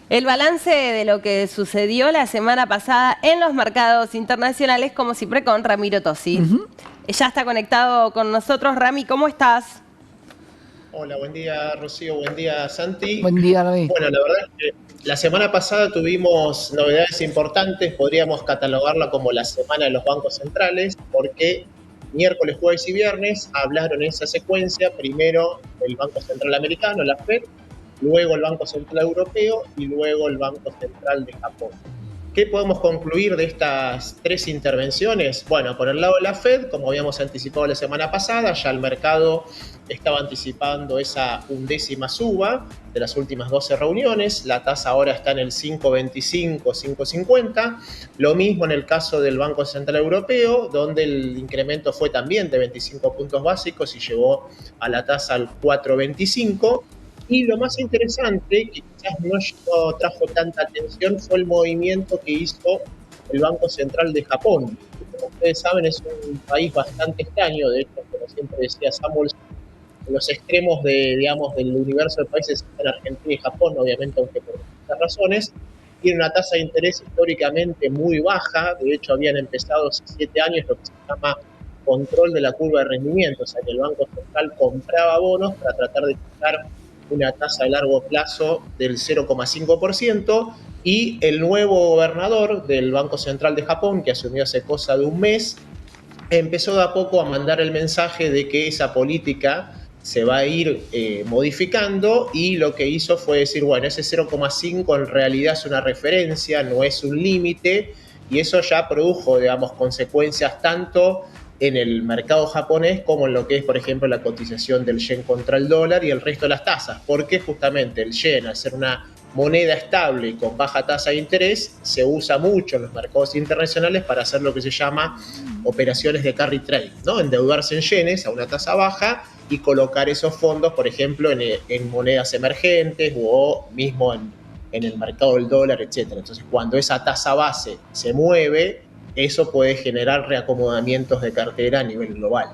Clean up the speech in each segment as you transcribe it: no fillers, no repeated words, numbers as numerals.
El balance de lo que sucedió la semana pasada en los mercados internacionales, como siempre, con Ramiro Tosi. Ujú. Ya está conectado con nosotros. Rami, ¿cómo estás? Hola, buen día Rocío, buen día Santi. Buen día, David. Bueno, la verdad es que la semana pasada tuvimos novedades importantes, podríamos catalogarla como la semana de los bancos centrales, porque miércoles, jueves y viernes hablaron en esa secuencia, primero el Banco Central Americano, la Fed, luego el Banco Central Europeo y luego el Banco Central de Japón. ¿Qué podemos concluir de estas tres intervenciones? Bueno, por el lado de la Fed, como habíamos anticipado la semana pasada, ya el mercado estaba anticipando esa undécima suba de las últimas 12 reuniones. La tasa ahora está en el 5,25, 5,50. Lo mismo en el caso del Banco Central Europeo, donde el incremento fue también de 25 puntos básicos y llevó a la tasa al 4,25. Y lo más interesante, que quizás no trajo tanta atención, fue el movimiento que hizo el Banco Central de Japón. Como ustedes saben, es un país bastante extraño. De hecho, como siempre decía Samuel, en los extremos digamos, del universo de países están Argentina y Japón, obviamente, aunque por distintas razones. Tiene una tasa de interés históricamente muy baja. De hecho, habían empezado hace 7 años lo que se llama control de la curva de rendimiento, o sea que el Banco Central compraba bonos para tratar de fijar una tasa de largo plazo del 0,5%, y el nuevo gobernador del Banco Central de Japón, que asumió hace cosa de un mes, empezó de a poco a mandar el mensaje de que esa política se va a ir modificando, y lo que hizo fue decir, bueno, ese 0,5 en realidad es una referencia, no es un límite, y eso ya produjo, digamos, consecuencias tanto en el mercado japonés como en lo que es, por ejemplo, la cotización del yen contra el dólar y el resto de las tasas, porque justamente el yen, al ser una moneda estable y con baja tasa de interés, se usa mucho en los mercados internacionales para hacer lo que se llama operaciones de carry trade, ¿no? Endeudarse en yenes a una tasa baja y colocar esos fondos, por ejemplo, en monedas emergentes o mismo en el mercado del dólar, etcétera. Entonces, cuando esa tasa base se mueve, eso puede generar reacomodamientos de cartera a nivel global.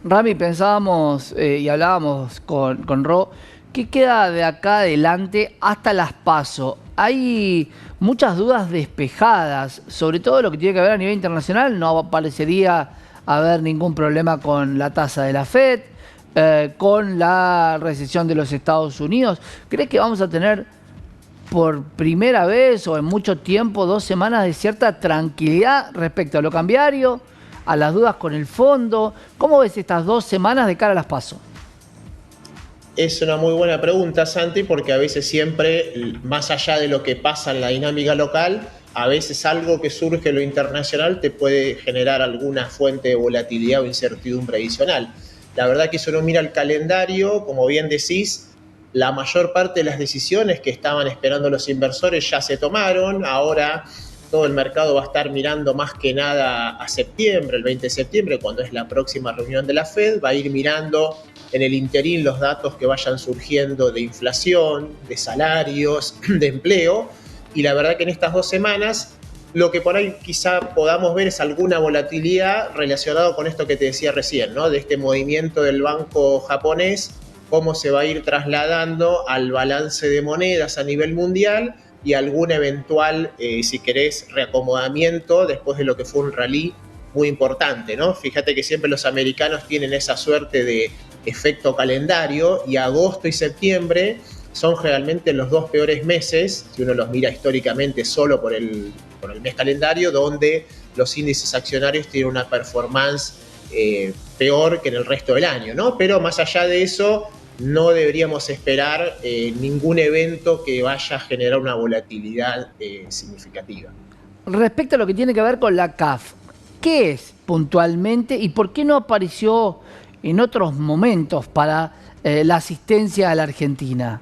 Rami, pensábamos y hablábamos con Ro, ¿qué queda de acá adelante hasta las PASO? Hay muchas dudas despejadas, sobre todo lo que tiene que ver a nivel internacional. No parecería haber ningún problema con la tasa de la Fed, con la recesión de los Estados Unidos. ¿Crees que vamos a tener por primera vez o en mucho tiempo 2 semanas de cierta tranquilidad respecto a lo cambiario, a las dudas con el fondo? ¿Cómo ves estas 2 semanas de cara a las PASO? Es una muy buena pregunta, Santi, porque a veces siempre, más allá de lo que pasa en la dinámica local, a veces algo que surge en lo internacional te puede generar alguna fuente de volatilidad o incertidumbre adicional. La verdad que si uno mira el calendario, como bien decís, la mayor parte de las decisiones que estaban esperando los inversores ya se tomaron. Ahora todo el mercado va a estar mirando más que nada a septiembre, el 20 de septiembre, cuando es la próxima reunión de la Fed. Va a ir mirando en el interín los datos que vayan surgiendo de inflación, de salarios, de empleo. Y la verdad que en estas 2 semanas lo que por ahí quizá podamos ver es alguna volatilidad relacionada con esto que te decía recién, ¿no? De este movimiento del banco japonés, cómo se va a ir trasladando al balance de monedas a nivel mundial y algún eventual, si querés, reacomodamiento después de lo que fue un rally muy importante, ¿no? Fíjate que siempre los americanos tienen esa suerte de efecto calendario, y agosto y septiembre son realmente los dos peores meses, si uno los mira históricamente solo por el mes calendario, donde los índices accionarios tienen una performance peor que en el resto del año, ¿no? Pero más allá de eso, no deberíamos esperar ningún evento que vaya a generar una volatilidad significativa. Respecto a lo que tiene que ver con la CAF, ¿qué es puntualmente y por qué no apareció en otros momentos para la asistencia a la Argentina?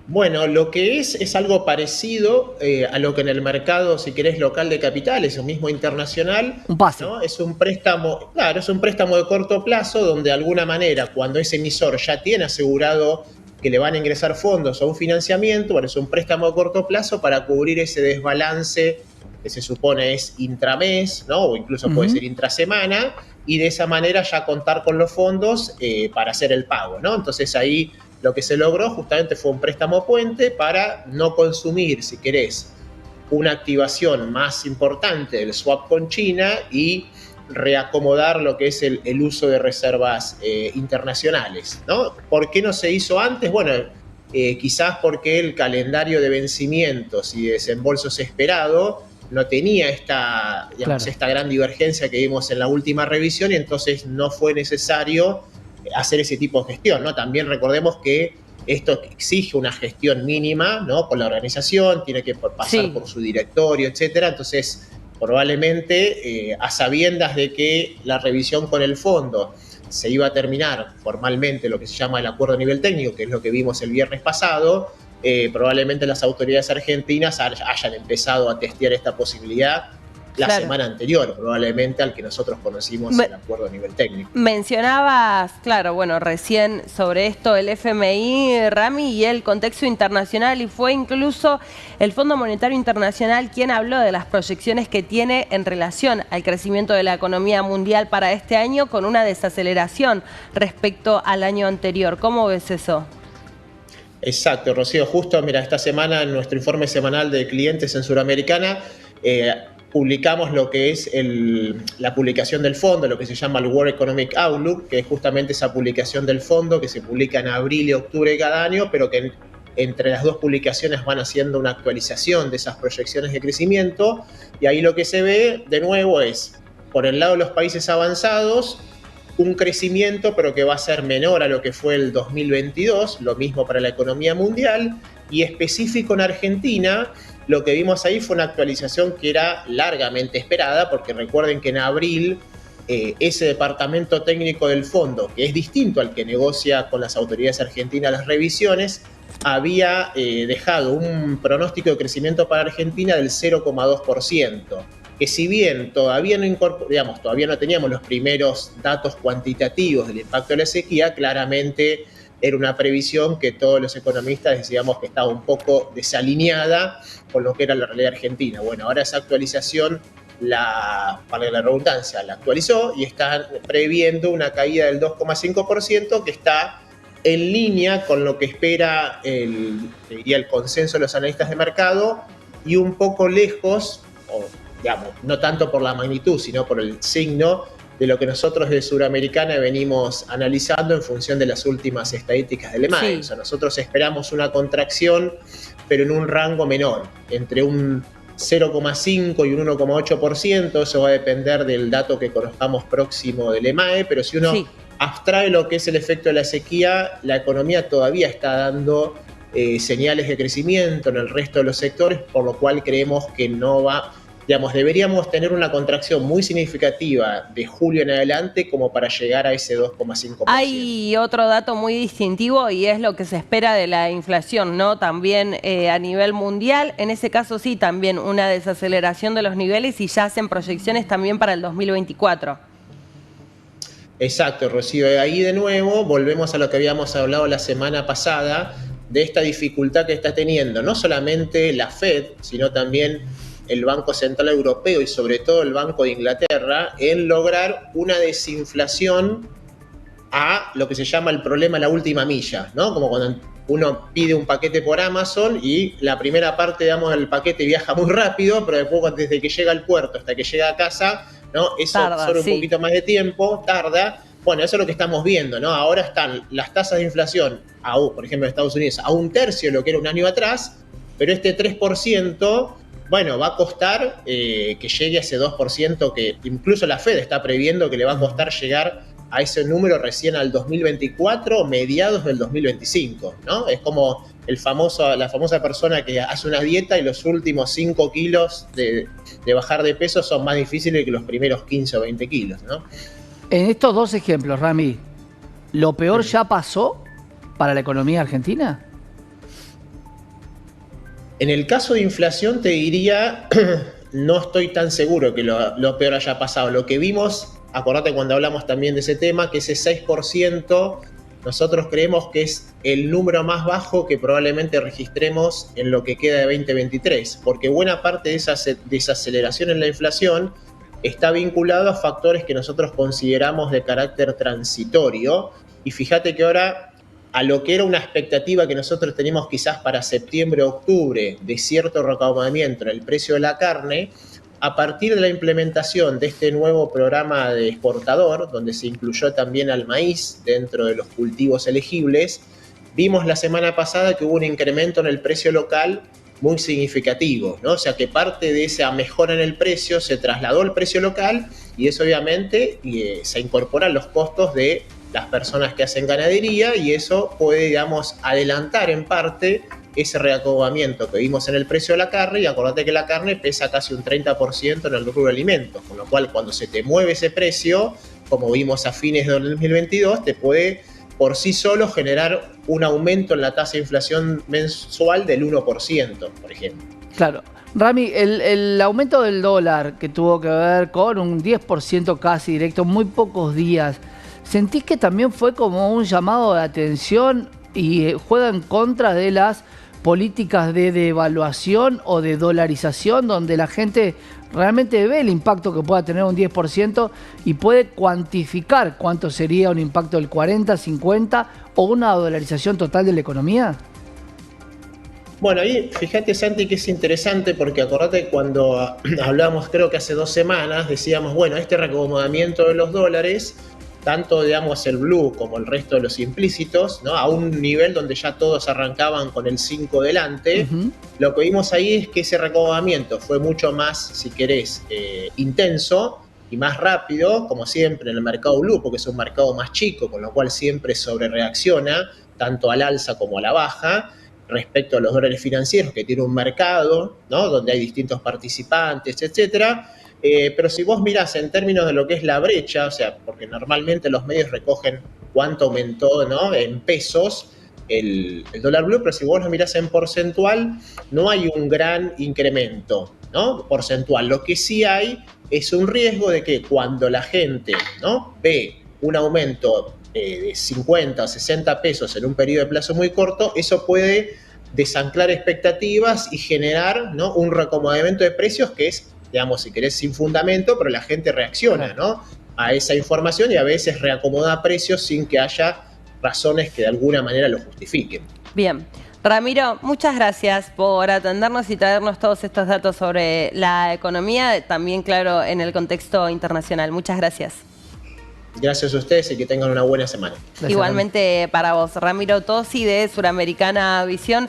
Bueno, lo que es algo parecido a lo que en el mercado, si querés, local de capitales o mismo internacional, Un pase. ¿no? Es un préstamo, claro, es un préstamo de corto plazo donde de alguna manera, cuando ese emisor ya tiene asegurado que le van a ingresar fondos o un financiamiento, bueno, es un préstamo de corto plazo para cubrir ese desbalance que se supone es intramés, ¿no? O incluso puede ser intrasemana, y de esa manera ya contar con los fondos para hacer el pago, ¿no? Entonces ahí lo que se logró justamente fue un préstamo puente para no consumir, si querés, una activación más importante del swap con China y reacomodar lo que es el uso de reservas internacionales, ¿no? ¿Por qué no se hizo antes? Bueno, quizás porque el calendario de vencimientos y desembolsos esperado no tenía esta gran divergencia que vimos en la última revisión, y entonces no fue necesario hacer ese tipo de gestión, ¿no? También recordemos que esto exige una gestión mínima, ¿no? Por la organización, tiene que pasar por su directorio, etcétera. Entonces, probablemente, a sabiendas de que la revisión con el fondo se iba a terminar formalmente lo que se llama el acuerdo a nivel técnico, que es lo que vimos el viernes pasado, probablemente las autoridades argentinas hayan empezado a testear esta posibilidad la semana anterior, probablemente al que nosotros conocimos el acuerdo a nivel técnico. Mencionabas, recién sobre esto el FMI, Rami, y el contexto internacional, y fue incluso el Fondo Monetario Internacional quien habló de las proyecciones que tiene en relación al crecimiento de la economía mundial para este año, con una desaceleración respecto al año anterior. ¿Cómo ves eso? Exacto, Rocío. Justo, mira, esta semana en nuestro informe semanal de clientes en Suramericana, publicamos lo que es la publicación del fondo, lo que se llama el World Economic Outlook, que es justamente esa publicación del fondo que se publica en abril y octubre de cada año, pero que entre las dos publicaciones van haciendo una actualización de esas proyecciones de crecimiento, y ahí lo que se ve de nuevo es, por el lado de los países avanzados, un crecimiento pero que va a ser menor a lo que fue el 2022, lo mismo para la economía mundial, y específico en Argentina. Lo que vimos ahí fue una actualización que era largamente esperada, porque recuerden que en abril ese departamento técnico del fondo, que es distinto al que negocia con las autoridades argentinas las revisiones, había dejado un pronóstico de crecimiento para Argentina del 0,2%, que si bien todavía no teníamos los primeros datos cuantitativos del impacto de la sequía, claramente era una previsión que todos los economistas decíamos que estaba un poco desalineada con lo que era la realidad argentina. Bueno, ahora esa actualización, para la redundancia, la actualizó y están previendo una caída del 2,5%, que está en línea con lo que espera el consenso de los analistas de mercado, y un poco lejos, no tanto por la magnitud, sino por el signo de lo que nosotros de Suramericana venimos analizando en función de las últimas estadísticas del EMAE. O sea, nosotros esperamos una contracción, pero en un rango menor, entre un 0,5 y un 1,8%, eso va a depender del dato que conozcamos próximo del EMAE, pero si uno abstrae lo que es el efecto de la sequía, la economía todavía está dando señales de crecimiento en el resto de los sectores, por lo cual creemos que no va... deberíamos tener una contracción muy significativa de julio en adelante como para llegar a ese 2,5%. Hay otro dato muy distintivo y es lo que se espera de la inflación, ¿no? También a nivel mundial, en ese caso sí, también una desaceleración de los niveles, y ya hacen proyecciones también para el 2024. Exacto, Rocío. Ahí de nuevo volvemos a lo que habíamos hablado la semana pasada, de esta dificultad que está teniendo no solamente la Fed, sino también el Banco Central Europeo y sobre todo el Banco de Inglaterra, en lograr una desinflación a lo que se llama el problema la última milla, ¿no? Como cuando uno pide un paquete por Amazon y la primera parte, del paquete viaja muy rápido, pero después desde que llega al puerto hasta que llega a casa, ¿no? Eso tarda, un poquito más de tiempo, tarda. Bueno, eso es lo que estamos viendo, ¿no? Ahora están las tasas de inflación, por ejemplo en Estados Unidos, a un tercio de lo que era un año atrás, pero este 3%... va a costar que llegue a ese 2%, que incluso la Fed está previendo que le va a costar llegar a ese número recién al 2024 o mediados del 2025, ¿no? Es como la famosa persona que hace una dieta y los últimos 5 kilos de bajar de peso son más difíciles que los primeros 15 o 20 kilos, ¿no? En estos dos ejemplos, Rami, ¿lo peor ya pasó para la economía argentina? En el caso de inflación te diría, no estoy tan seguro que lo peor haya pasado. Lo que vimos, acordate cuando hablamos también de ese tema, que ese 6%, nosotros creemos que es el número más bajo que probablemente registremos en lo que queda de 2023, porque buena parte de esa desaceleración en la inflación está vinculado a factores que nosotros consideramos de carácter transitorio. Y fíjate que ahora a lo que era una expectativa que nosotros teníamos quizás para septiembre o octubre de cierto recaudamiento en el precio de la carne, a partir de la implementación de este nuevo programa de exportador, donde se incluyó también al maíz dentro de los cultivos elegibles, vimos la semana pasada que hubo un incremento en el precio local muy significativo, ¿no? O sea que parte de esa mejora en el precio se trasladó al precio local y eso obviamente se incorporan los costos de las personas que hacen ganadería y eso puede, digamos, adelantar en parte ese reacomodamiento que vimos en el precio de la carne, y acordate que la carne pesa casi un 30% en el rubro de alimentos, con lo cual cuando se te mueve ese precio, como vimos a fines de 2022, te puede por sí solo generar un aumento en la tasa de inflación mensual del 1%, por ejemplo. Claro. Rami, el aumento del dólar que tuvo que ver con un 10% casi directo en muy pocos días, ¿sentís que también fue como un llamado de atención y juega en contra de las políticas de devaluación o de dolarización, donde la gente realmente ve el impacto que pueda tener un 10% y puede cuantificar cuánto sería un impacto del 40, 50 o una dolarización total de la economía? Bueno, ahí fíjate, Santi, que es interesante porque acordate cuando hablábamos, creo que hace 2 semanas, decíamos, bueno, este reacomodamiento de los dólares, tanto, digamos, el blue como el resto de los implícitos, ¿no? A un nivel donde ya todos arrancaban con el 5 delante. Lo que vimos ahí es que ese reacomodamiento fue mucho más, si querés, intenso y más rápido, como siempre en el mercado blue, porque es un mercado más chico, con lo cual siempre sobrereacciona, tanto al alza como a la baja, respecto a los dólares financieros, que tiene un mercado, ¿no? Donde hay distintos participantes, etcétera. Pero si vos mirás en términos de lo que es la brecha, o sea, porque normalmente los medios recogen cuánto aumentó, ¿no? En pesos el dólar blue, pero si vos lo mirás en porcentual, no hay un gran incremento, ¿no? Porcentual. Lo que sí hay es un riesgo de que cuando la gente, ¿no? Ve un aumento de 50 o 60 pesos en un periodo de plazo muy corto, eso puede desanclar expectativas y generar, ¿no? Un reacomodamiento de precios que es, digamos, si querés, sin fundamento, pero la gente reacciona, ¿no? A esa información y a veces reacomoda precios sin que haya razones que de alguna manera lo justifiquen. Bien. Ramiro, muchas gracias por atendernos y traernos todos estos datos sobre la economía, también, claro, en el contexto internacional. Muchas gracias. Gracias a ustedes y que tengan una buena semana. Gracias. Igualmente para vos, Ramiro Tosi de Suramericana Visión.